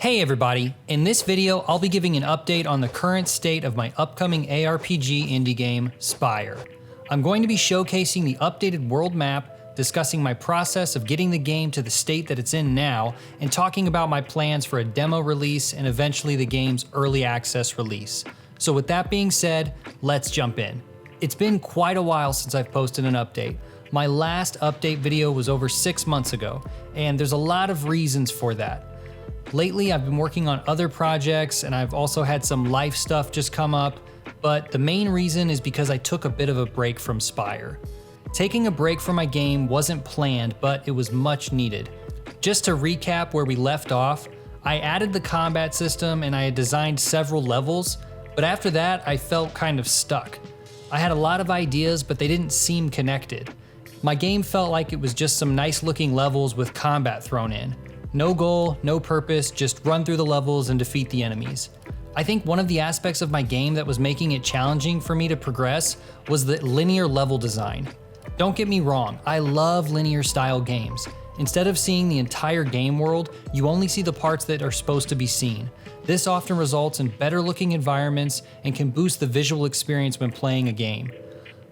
Hey everybody, in this video I'll be giving an update on the current state of my upcoming ARPG indie game, Spire. I'm going to be showcasing the updated world map, discussing my process of getting the game to the state that it's in now, and talking about my plans for a demo release and eventually the game's early access release. So with that being said, let's jump in. It's been quite a while since I've posted an update. My last update video was over 6 months ago, and there's a lot of reasons for that. Lately, I've been working on other projects and I've also had some life stuff just come up, but the main reason is because I took a bit of a break from Spire. Taking a break from my game wasn't planned, but it was much needed. Just to recap where we left off, I added the combat system and I had designed several levels, but after that, I felt kind of stuck. I had a lot of ideas, but they didn't seem connected. My game felt like it was just some nice looking levels with combat thrown in. No goal, no purpose, just run through the levels and defeat the enemies. I think one of the aspects of my game that was making it challenging for me to progress was the linear level design. Don't get me wrong, I love linear style games. Instead of seeing the entire game world, you only see the parts that are supposed to be seen. This often results in better looking environments and can boost the visual experience when playing a game.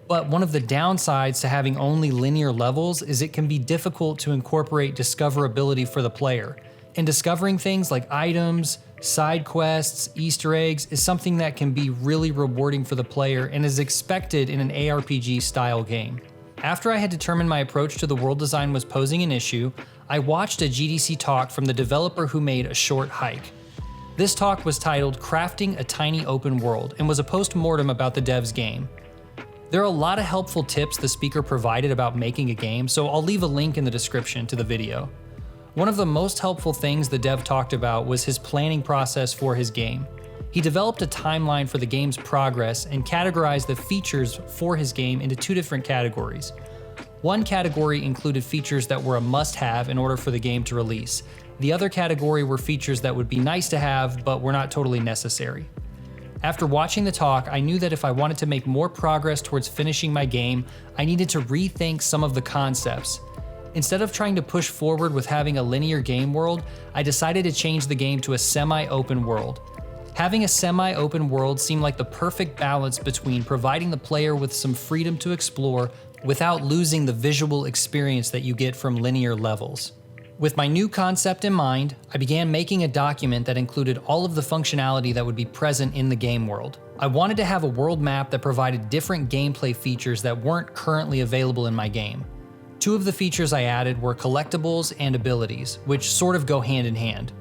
But one of the downsides to having only linear levels is it can be difficult to incorporate discoverability for the player. And discovering things like items, side quests, Easter eggs is something that can be really rewarding for the player and is expected in an ARPG style game. After I had determined my approach to the world design was posing an issue, I watched a GDC talk from the developer who made A Short Hike. This talk was titled Crafting a Tiny Open World and was a post-mortem about the dev's game. There are a lot of helpful tips the speaker provided about making a game, so I'll leave a link in the description to the video. One of the most helpful things the dev talked about was his planning process for his game. He developed a timeline for the game's progress and categorized the features for his game into 2 different categories. One category included features that were a must-have in order for the game to release. The other category were features that would be nice to have, but were not totally necessary. After watching the talk, I knew that if I wanted to make more progress towards finishing my game, I needed to rethink some of the concepts. Instead of trying to push forward with having a linear game world, I decided to change the game to a semi-open world. Having a semi-open world seemed like the perfect balance between providing the player with some freedom to explore without losing the visual experience that you get from linear levels. With my new concept in mind, I began making a document that included all of the functionality that would be present in the game world. I wanted to have a world map that provided different gameplay features that weren't currently available in my game. 2 of the features I added were collectibles and abilities, which sort of go hand in hand.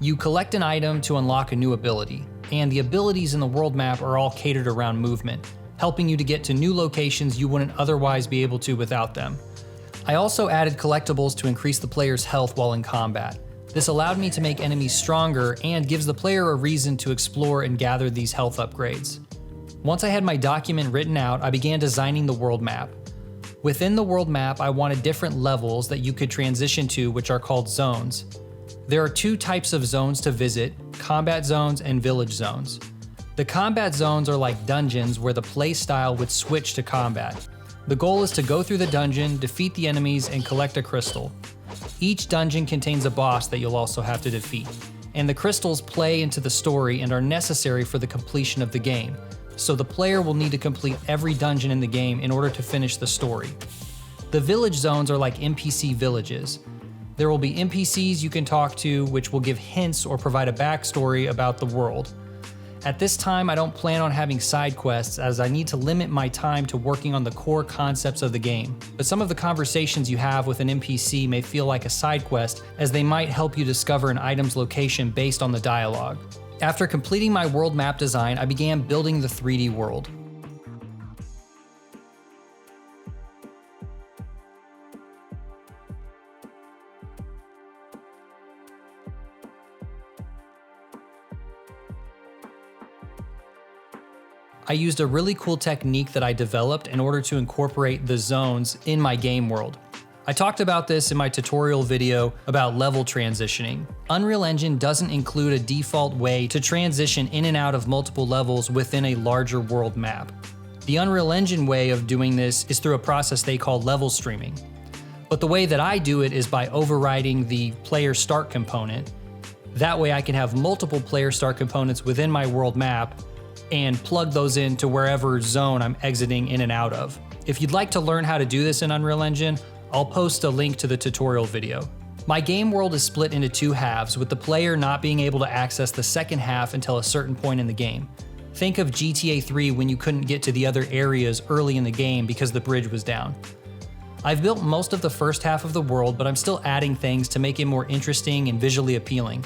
You collect an item to unlock a new ability, and the abilities in the world map are all catered around movement, helping you to get to new locations you wouldn't otherwise be able to without them. I also added collectibles to increase the player's health while in combat. This allowed me to make enemies stronger and gives the player a reason to explore and gather these health upgrades. Once I had my document written out, I began designing the world map. Within the world map, I wanted different levels that you could transition to, which are called zones. There are 2 types of zones to visit: combat zones and village zones. The combat zones are like dungeons where the play style would switch to combat. The goal is to go through the dungeon, defeat the enemies, and collect a crystal. Each dungeon contains a boss that you'll also have to defeat, and the crystals play into the story and are necessary for the completion of the game, so the player will need to complete every dungeon in the game in order to finish the story. The village zones are like NPC villages. There will be NPCs you can talk to, which will give hints or provide a backstory about the world. At this time, I don't plan on having side quests as I need to limit my time to working on the core concepts of the game. But some of the conversations you have with an NPC may feel like a side quest, as they might help you discover an item's location based on the dialogue. After completing my world map design, I began building the 3D world. I used a really cool technique that I developed in order to incorporate the zones in my game world. I talked about this in my tutorial video about level transitioning. Unreal Engine doesn't include a default way to transition in and out of multiple levels within a larger world map. The Unreal Engine way of doing this is through a process they call level streaming. But the way that I do it is by overriding the player start component That way I can have multiple player start components within my world map and plug those into wherever zone I'm exiting in and out of. If you'd like to learn how to do this in Unreal Engine, I'll post a link to the tutorial video. My game world is split into two halves, with the player not being able to access the second half until a certain point in the game. Think of GTA 3 when you couldn't get to the other areas early in the game because the bridge was down. I've built most of the first half of the world, but I'm still adding things to make it more interesting and visually appealing.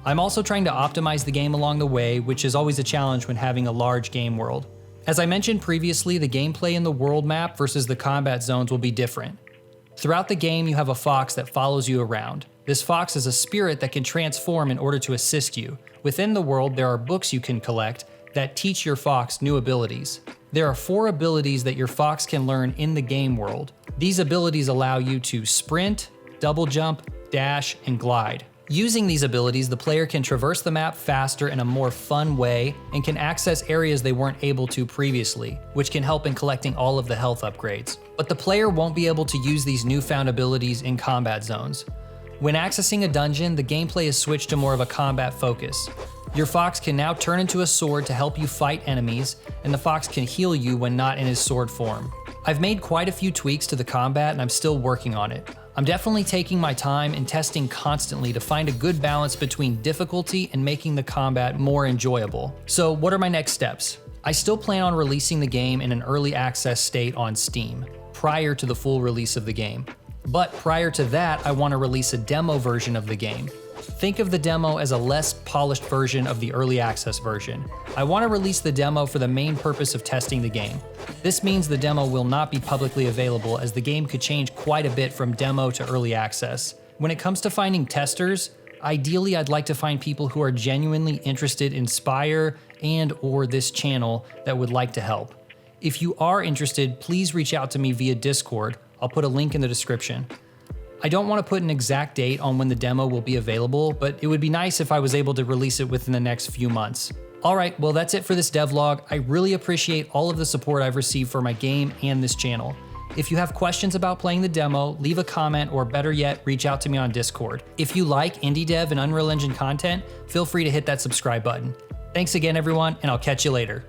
I'm also trying to optimize the game along the way, which is always a challenge when having a large game world. As I mentioned previously, the gameplay in the world map versus the combat zones will be different. Throughout the game, you have a fox that follows you around. This fox is a spirit that can transform in order to assist you. Within the world, there are books you can collect that teach your fox new abilities. There are 4 abilities that your fox can learn in the game world. These abilities allow you to sprint, double jump, dash, and glide. Using these abilities, the player can traverse the map faster in a more fun way and can access areas they weren't able to previously, which can help in collecting all of the health upgrades. But the player won't be able to use these newfound abilities in combat zones. When accessing a dungeon, the gameplay is switched to more of a combat focus. Your fox can now turn into a sword to help you fight enemies, and the fox can heal you when not in his sword form. I've made quite a few tweaks to the combat and I'm still working on it. I'm definitely taking my time and testing constantly to find a good balance between difficulty and making the combat more enjoyable. So what are my next steps? I still plan on releasing the game in an early access state on Steam, prior to the full release of the game. But prior to that, I want to release a demo version of the game. Think of the demo as a less polished version of the early access version. I want to release the demo for the main purpose of testing the game. This means the demo will not be publicly available, as the game could change quite a bit from demo to early access. When it comes to finding testers, ideally I'd like to find people who are genuinely interested in Spire and/or this channel that would like to help. If you are interested, please reach out to me via Discord. I'll put a link in the description. I don't want to put an exact date on when the demo will be available, but it would be nice if I was able to release it within the next few months. Alright, well that's it for this devlog. I really appreciate all of the support I've received for my game and this channel. If you have questions about playing the demo, leave a comment, or better yet, reach out to me on Discord. If you like indie dev and Unreal Engine content, feel free to hit that subscribe button. Thanks again everyone, and I'll catch you later.